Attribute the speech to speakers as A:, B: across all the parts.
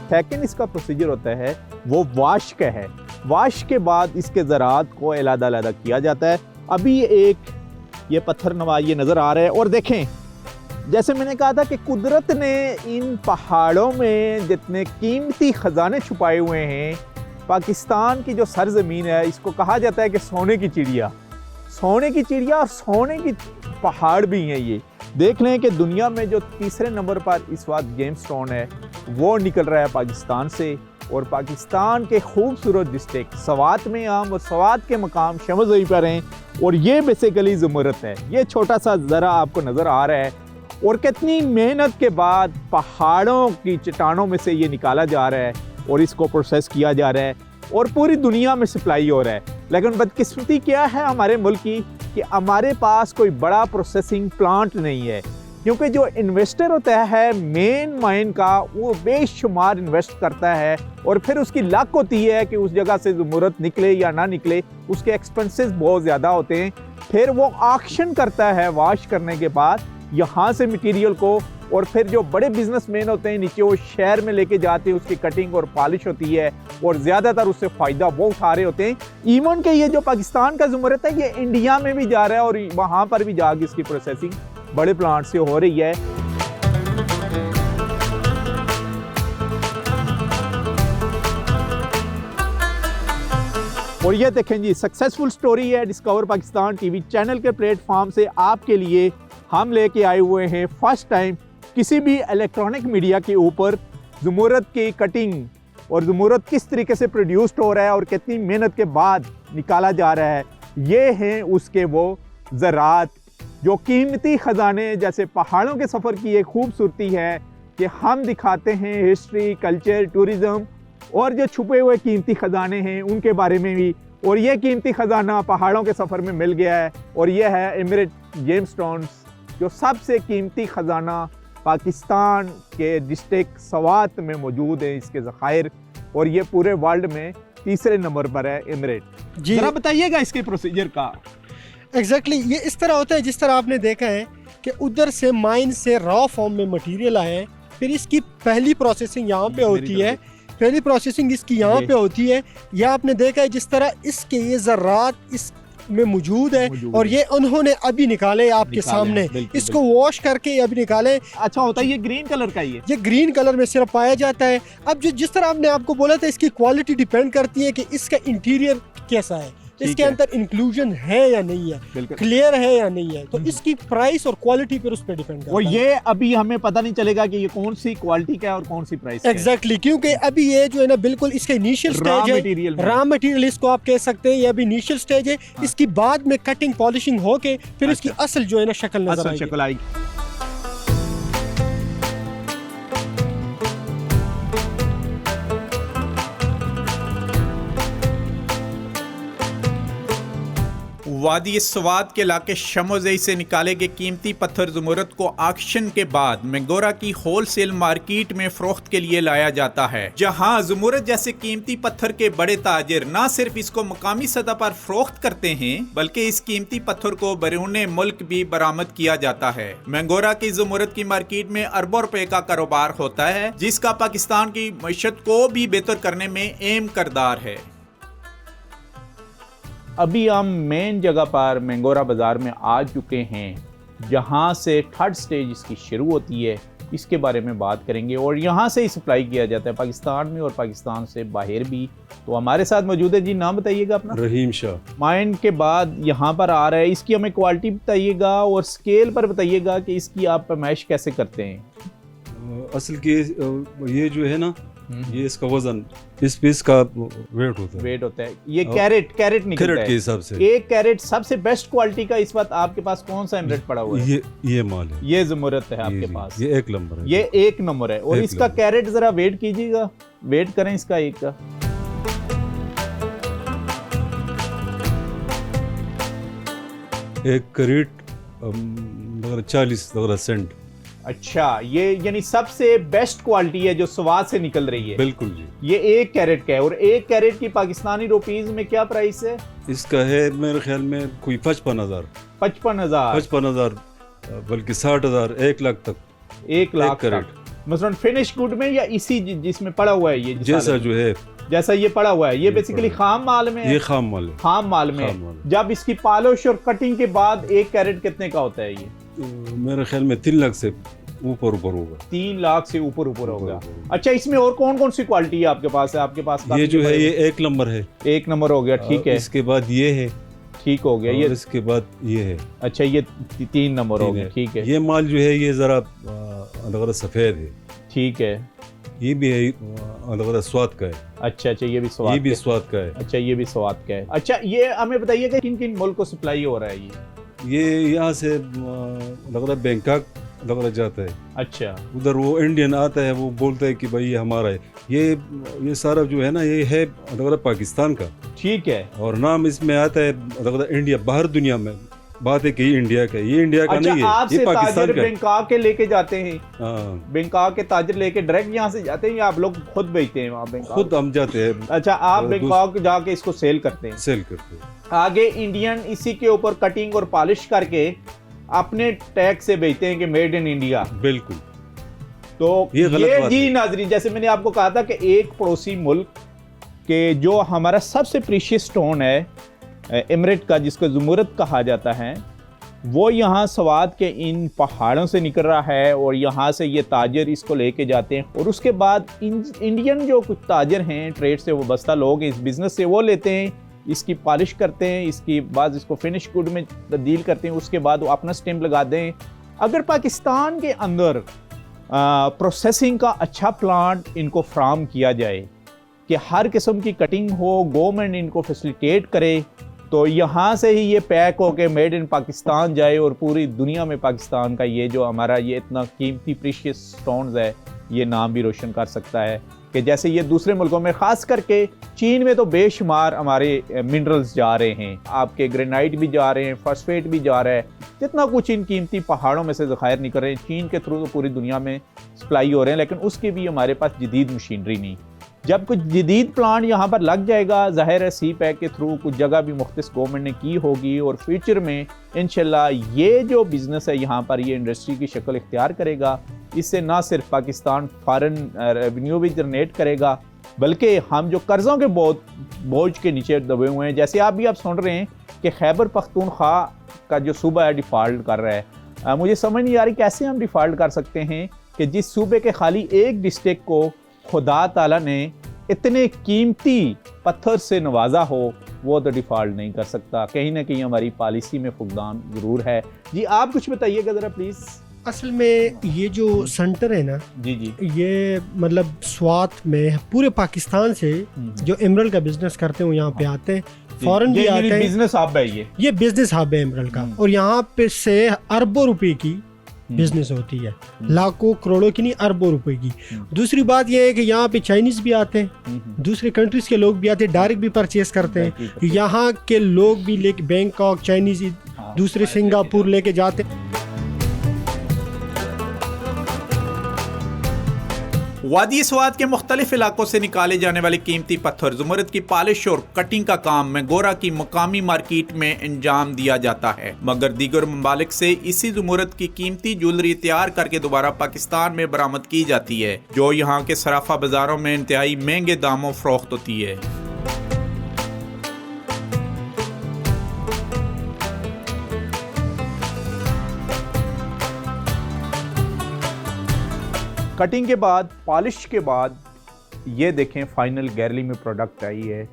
A: Second इसका procedure होता है वो वाश का है। वाश के बाद इसके ज़रात को अलग-अलग किया जाता है। अभी एक ये पत्थर नवा ये नज़र आ रहा है और देखें, जैसे मैंने कहा था कि कुदरत ने इन पहाड़ों में जितने कीमती ख़जाने छुपाए हुए हैं, पाकिस्तान की जो सरज़मीन है इसको कहा जाता है कि सोने की चिड़िया, सोने की चिड़िया और सोने की पहाड़ भी हैं। ये देख लें कि दुनिया में जो तीसरे नंबर पर इस वक्त जेमस्टोन है वो निकल रहा है पाकिस्तान से, और पाकिस्तान के खूबसूरत डिस्ट्रिक्ट सवात में आम और सवात के मकाम शमज़ई पर हैं, और ये बेसिकली ज़ुमरत है। ये छोटा सा ज़रा आपको नज़र आ रहा है, और कितनी मेहनत के बाद पहाड़ों की चट्टानों में से ये निकाला जा रहा है और इसको प्रोसेस किया जा रहा है और पूरी दुनिया में सप्लाई हो रहा है। लेकिन बदकिस्मती क्या है हमारे मुल्क की कि हमारे पास कोई बड़ा प्रोसेसिंग प्लांट नहीं है, क्योंकि जो इन्वेस्टर होता है मेन माइन का वो बेशुमार इन्वेस्ट करता है और फिर उसकी लक होती है कि उस जगह से ज़रूरत निकले या ना निकले, उसके एक्सपेंसेस बहुत ज़्यादा होते हैं। फिर वो ऑक्शन करता है वाश करने के बाद यहाँ से मटेरियल को, और फिर जो बड़े बिजनेसमैन होते हैं नीचे वो शहर में लेके जाते हैं, उसकी कटिंग और पॉलिश होती है और ज़्यादातर उससे फ़ायदा वो उठा रहे होते हैं। इवन के ये जो पाकिस्तान का ज़ुमरत है ये इंडिया में भी जा रहा है और वहाँ पर भी जाके इसकी प्रोसेसिंग बड़े प्लांट से हो रही है। और ये देखें जी, सक्सेसफुल स्टोरी है डिस्कवर पाकिस्तान टीवी चैनल के प्लेटफॉर्म से आपके लिए हम लेके आए हुए हैं फर्स्ट टाइम किसी भी इलेक्ट्रॉनिक मीडिया के ऊपर ज़ुमरत की कटिंग और ज़ुमरत किस तरीके से प्रोड्यूस्ड हो रहा है और कितनी मेहनत के बाद निकाला जा रहा है। ये हैं उसके वो ज़रात जो कीमती ख़जाने, जैसे पहाड़ों के सफ़र की एक खूबसूरती है कि हम दिखाते हैं हिस्ट्री, कल्चर, टूरिज़म और जो छुपे हुए कीमती ख़जाने हैं उनके बारे में भी। और ये कीमती ख़जाना पहाड़ों के सफ़र में मिल गया है और ये है एमिरेट जेमस्टोन्स, जो सबसे कीमती ख़जाना पाकिस्तान के डिस्ट्रिक्ट सवात में मौजूद है इसके ज़खायर, और ये पूरे वर्ल्ड में तीसरे नंबर पर है एमिरेट। जी जरा बताइएगा इसके प्रोसीजर का।
B: एग्जैक्टली ये इस तरह होता है जिस तरह आपने देखा है कि उधर से माइन से रॉ फॉर्म में मटेरियल आए, फिर इसकी पहली प्रोसेसिंग यहाँ पे होती है, पहली प्रोसेसिंग इसकी यहाँ पे होती है। यह आपने देखा है जिस तरह इसके ये ज़रात इस में मौजूद है और ये उन्होंने अभी निकाले आपके सामने, इसको वॉश करके अभी निकाले।
A: अच्छा होता है ये ग्रीन कलर का, ये
B: ग्रीन कलर में सिर्फ पाया जाता है। अब जिस तरह आपने आपको बोला था इसकी क्वालिटी डिपेंड करती है कि इसका इंटीरियर कैसा है, इसके अंदर इंक्लूजन है या नहीं है, क्लियर है या नहीं है, तो इसकी प्राइस और क्वालिटी पर उस पर डिपेंड करता है।
A: और ये अभी हमें पता नहीं चलेगा कि ये कौन सी क्वालिटी का है और कौन सी प्राइस का है।
B: एग्जैक्टली क्योंकि अभी ये जो है ना बिल्कुल इसका इनिशियल स्टेज है, रॉ मटेरियल इसको आप कह सकते हैं, ये अभी इनिशियल स्टेज है। इसकी बाद में कटिंग पॉलिशिंग होके फिर इसकी असल जो है ना शक्ल नजर आएगी।
C: वादी सवात के इलाके शमोज़ई से निकाले गए कीमती पत्थर ज़ुमरत को ऑक्शन के बाद मैंगोरा की होलसेल मार्केट में फरोख्त के लिए लाया जाता है, जहां ज़ुमरत जैसे कीमती पत्थर के बड़े ताजिर न सिर्फ इसको मकामी सतह पर फरोख्त करते हैं बल्कि इस कीमती पत्थर को बैरून मुल्क भी बरामद किया जाता है। मैंगोरा की ज़ुमरत की मार्केट में अरबों रुपए का कारोबार होता है, जिसका पाकिस्तान की मईशत को भी बेहतर करने में अहम किरदार है।
A: अभी हम मेन जगह पर मैंगोरा बाज़ार में आ चुके हैं, जहां से थर्ड स्टेज इसकी शुरू होती है। इसके बारे में बात करेंगे और यहाँ से ही सप्लाई किया जाता है पाकिस्तान में और पाकिस्तान से बाहर भी। तो हमारे साथ मौजूद है जी, नाम बताइएगा अपना।
D: रहीम शाह।
A: माइन के बाद यहाँ पर आ रहा है, इसकी हमें क्वालिटी बताइएगा और स्केल पर बताइएगा कि इसकी आप पैमाइश कैसे करते हैं।
D: असल के ये जो है ना, ये इसका वजन इस पीस का वेट होता है।
A: ये कैरेट निकलता है
D: के हिसाब से।
A: एक कैरेट सबसे बेस्ट क्वालिटी का इस वक्त आपके पास कौन सा एमरेट पड़ा हुआ है?
D: ये माल है,
A: ये ज़ुमरत है आपके पास,
D: ये एक नंबर है,
A: ये एक नंबर है। और इसका कैरेट जरा वेट कीजिएगा, वेट करें इसका एक का।
D: एक कैरेट 40 सेंट।
A: अच्छा, ये यानी सबसे बेस्ट क्वालिटी है जो सवात से निकल रही है।
D: बिल्कुल जी।
A: ये एक कैरेट का है और एक कैरेट की पाकिस्तानी रुपीस में क्या प्राइस है
D: इसका? है मेरे ख्याल में कोई 55,000
A: बल्कि
D: 60,000 1 लाख तक।
A: 1 लाख कैरेट। मसलन फिनिश गुड में या इसी जिसमें पड़ा हुआ है ये
D: जैसा जो है,
A: जैसा ये पड़ा हुआ है, ये बेसिकली खाम माल में है?
D: ये खाम माल है।
A: खाम माल में
D: खाम माल।
A: जब इसकी पॉलिश और कटिंग के बाद 1 कैरेट कितने का होता है ये?
D: मेरे ख्याल में 3 लाख से ऊपर होगा।
A: 3 लाख से ऊपर होगा। अच्छा, इसमें और कौन कौन सी क्वालिटी है आपके पास? है आपके पास
D: ये जो है ये 1 नंबर है।
A: 1 नंबर हो गया, ठीक है।
D: इसके बाद ये है,
A: ठीक हो गया। ये
D: इसके बाद ये है।
A: अच्छा, ये 3 नंबर हो गया, ठीक है।
D: ये माल जो है ये जरा अलग सफेद है,
A: ठीक है।
D: ये भी है अलग स्वाद का है।
A: अच्छा, ये भी स्वाद,
D: ये भी स्वाद का है।
A: अच्छा, ये भी स्वाद का है। अच्छा, ये हमें बताइएगा किन किन मुल्क को सप्लाई हो रहा है
D: ये यहाँ से लग रहा है बैंकॉक लग रहा जाता है।
A: अच्छा,
D: उधर वो इंडियन आता है, वो बोलता है कि भाई ये हमारा है। ये सारा जो है ना ये है लग रहा पाकिस्तान का,
A: ठीक है।
D: और नाम इसमें आता है लग रहा इंडिया। बाहर दुनिया में बात है कि ये इंडिया का, ये इंडिया का
A: अच्छा,
D: नहीं है, ये पाकिस्तान का।
A: बैंकॉक के लेके जाते हैं?
D: हाँ,
A: बैंकॉक के ताजर लेके डायरेक्ट यहाँ से जाते हैं या आप लोग खुद बेचते हैं वहाँ बैंकॉक?
D: खुद हम जाते हैं।
A: अच्छा, आप बैंकॉक जाके इसको सेल करते हैं?
D: सेल करते हैं।
A: आगे इंडियन इसी के ऊपर कटिंग और पॉलिश करके अपने टैग से बेचते हैं कि मेड इन इंडिया।
D: बिल्कुल।
A: तो
D: ये
A: जी नाजरीन, जैसे मैंने आपको कहा था कि एक पड़ोसी मुल्क के जो हमारा सबसे प्रीशियस स्टोन है एमरेट का, जिसको ज़ुमरद कहा जाता है, वो यहाँ स्वात के इन पहाड़ों से निकल रहा है और यहाँ से ये ताजर इसको लेके जाते हैं और उसके बाद इंडियन जो कुछ ताजर हैं, ट्रेड से वो बस्ता लोग इस बिज़नेस से वो लेते हैं, इसकी पॉलिश करते हैं, इसकी बाद इसको फिनिश गुड में तब्दील करते हैं, उसके बाद वो अपना स्टैम्प लगाते हैं। अगर पाकिस्तान के अंदर प्रोसेसिंग का अच्छा प्लांट इनको फ्राहम किया जाए कि हर किस्म की कटिंग हो, गवर्नमेंट इनको फैसिलिटेट करे, तो यहाँ से ही ये पैक होके मेड इन पाकिस्तान जाए और पूरी दुनिया में पाकिस्तान का ये जो हमारा ये इतना कीमती प्रीशियस स्टोन्स है, ये नाम भी रोशन कर सकता है। कि जैसे ये दूसरे मुल्कों में, ख़ास करके चीन में तो बेशुमार हमारे मिनरल्स जा रहे हैं, आपके ग्रेनाइट भी जा रहे हैं, फॉस्फेट भी जा रहा है, जितना कुछ इन कीमती पहाड़ों में से ज़खायर निकल रहे हैं, चीन के थ्रू तो पूरी दुनिया में सप्लाई हो रहे हैं, लेकिन उसकी भी हमारे पास जदीद मशीनरी नहीं। जब कुछ जदीद प्लांट यहाँ पर लग जाएगा, ज़ाहिर है सी पैक के थ्रू कुछ जगह भी मुख्तस गवर्नमेंट ने की होगी और फ्यूचर में इंशाल्लाह ये जो बिज़नेस है यहाँ पर, ये इंडस्ट्री की शक्ल इख्तियार करेगा। इससे ना सिर्फ पाकिस्तान फॉरेन रेवेन्यू भी जनरेट करेगा, बल्कि हम जो कर्ज़ों के बोझ के नीचे दबे हुए हैं, जैसे आप सुन रहे हैं कि खैबर पख्तूनख्वा का जो सूबा है डिफ़ॉल्ट कर रहा है। मुझे समझ नहीं आ रही कैसे हम डिफ़ॉल्ट कर सकते हैं कि जिस सूबे के खाली एक डिस्ट्रिक्ट को खुदा ताला ने इतने कीमती पत्थर से नवाजा हो, वो तो डिफ़ॉल्ट नहीं कर सकता। कहीं ना कहीं हमारी पॉलिसी में फुकदान ज़रूर है। जी, आप कुछ बताइएगा ज़रा प्लीज़।
B: असल में ये जो सेंटर है ना,
A: जी,
B: ये मतलब स्वात में पूरे पाकिस्तान से जो एमरल्ड का बिजनेस करते हैं वो यहाँ पे आते हैं, फॉरेन भी आते हैं।
A: बिजनेस हब है ये
B: बिजनेस हब है एमरल्ड का, और यहाँ पे से अरबों रुपए की बिजनेस होती है, लाखों करोड़ों की नहीं, अरबों रुपए की। दूसरी बात यह है कि यहाँ पे चाइनीज भी आते हैं, दूसरे कंट्रीज के लोग भी आते हैं, डायरेक्ट भी परचेस करते हैं। यहाँ के लोग भी लेके बैंकॉक चाइनीज, दूसरे सिंगापुर लेके जाते हैं।
C: वादी स्वात के मुख्तलिफ इलाकों से निकाले जाने वाले कीमती पत्थर ज़ुमरद की पॉलिश और कटिंग का काम मैंगोरा की मकामी मार्केट में अंजाम दिया जाता है, मगर दीगर ममालिक से इसी ज़ुमरद की कीमती ज्वेलरी तैयार करके दोबारा पाकिस्तान में बरामद की जाती है, जो यहाँ के सराफा बाजारों में इंतहाई महंगे दामों फरोख्त होती है।
A: कटिंग के बाद, पॉलिश के बाद, ये देखें फाइनल गैलरी में प्रोडक्ट आई है।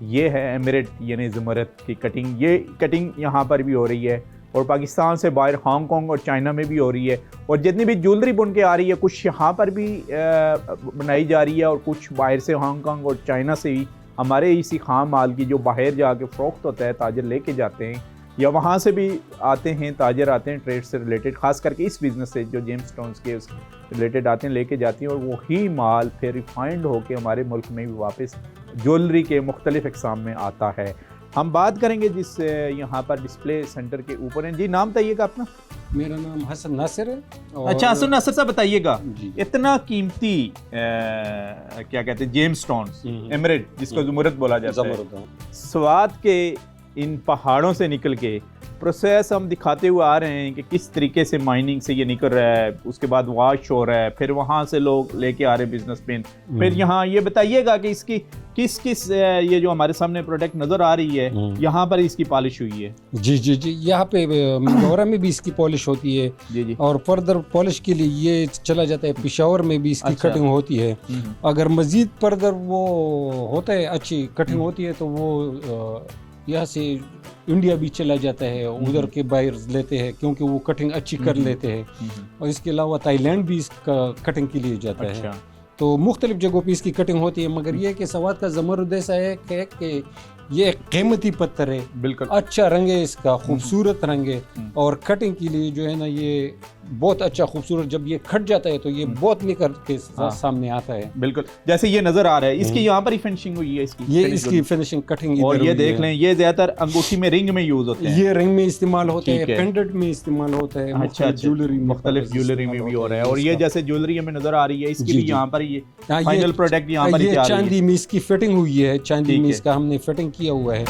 A: ये है एमिरेट यानी ज़ुमरद की कटिंग। ये कटिंग यहाँ पर भी हो रही है और पाकिस्तान से बाहर हांगकांग और चाइना में भी हो रही है, और जितनी भी ज्वेलरी बुन के आ रही है, कुछ यहाँ पर भी बनाई जा रही है और कुछ बाहर से हांगकांग और चाइना से ही हमारे इसी खाम माल की जो बाहर जाके फ़रोख्त होता है, ताजर लेके जाते हैं, या वहाँ से भी आते हैं, ताजर आते हैं ट्रेड से रिलेटेड, ख़ास करके इस बिज़नेस से जो जेम्स स्टोन्स के रिलेटेड आते हैं, लेके जाती हैं, और वही माल फिर रिफाइंड होकर हमारे मुल्क में भी वापस ज्वेलरी के मुख्तलिफ अक़साम में आता है। हम बात करेंगे जिस यहाँ पर डिस्प्ले सेंटर के ऊपर हैं। जी, नाम बताइएगा अपना।
E: मेरा नाम हसन नासिर है।
A: अच्छा, हसन नासिर साहब बताइएगा, इतना कीमती क्या कहते हैं जेम्स स्टोन्स एमिरेट, जिसको ज़ुमरद बोला जाता है, स्वात के इन पहाड़ों से निकल के प्रोसेस हम दिखाते हुए आ रहे हैं कि किस तरीके से माइनिंग से ये निकल रहा है, उसके बाद वॉश हो रहा है, फिर वहाँ से लोग लेके आ रहे हैं बिजनेसमैन। फिर यहाँ ये बताइएगा कि इसकी किस किस ये जो हमारे सामने प्रोडक्ट नज़र आ रही है यहाँ पर इसकी पॉलिश हुई है।
E: जी जी जी, यहाँ पे मिंगोरा में भी इसकी पॉलिश होती है
A: जी जी।
E: और फर्दर पॉलिश के लिए ये चला जाता है पेशावर में भी इसकी
A: अच्छा।
E: कटिंग होती है। अगर मजीद फर्दर वो होता है अच्छी कटिंग होती है तो वो यहाँ से इंडिया भी चला जाता है, उधर के बायर्स लेते हैं क्योंकि वो कटिंग अच्छी कर लेते हैं। और इसके अलावा थाईलैंड भी इसका कटिंग के लिए जाता है।
A: अच्छा।
E: तो मुख्तलिफ जगहों पे इसकी कटिंग होती है, मगर ये कि सवाद का ज़मरुद ऐसा है कि ये एक कीमती पत्थर है,
A: बिल्कुल
E: अच्छा रंग है इसका, खूबसूरत रंग है और कटिंग के लिए जो है ना ये बहुत अच्छा खूबसूरत, जब ये खट जाता है तो ये बहुत निकल के सामने आता है।
A: बिल्कुल, जैसे ये नजर आ रहा है, इसकी यहाँ पर ही फिनिशिंग हुई है इसकी,
E: ये इसकी फिनिशिंग कटिंग
A: और ये देख लें, ये ज्यादातर अंगूठी में रिंग में यूज होते हैं,
E: ये रिंग में इस्तेमाल होते हैं,
A: ठीक है।
E: पेंडेंट में इस्तेमाल होता है,
A: अच्छा,
E: ज्वेलरी
A: मुख्तलिफ ज्वेलरी में भी हो रहा है। और ये जैसे ज्वेलरी हमें नजर आ रही है, इसकी
E: जी,
A: भी
E: जी।
A: यहाँ पर ये
E: हाँ,
A: फाइनल प्रोडक्ट यहाँ पर ही
E: ये
A: तैयार हुई है।
E: चांदी में इसकी फिटिंग हुई है, चांदी
A: ठीक
E: में
A: है।
E: इसका हमने फिटिंग किया हुआ है।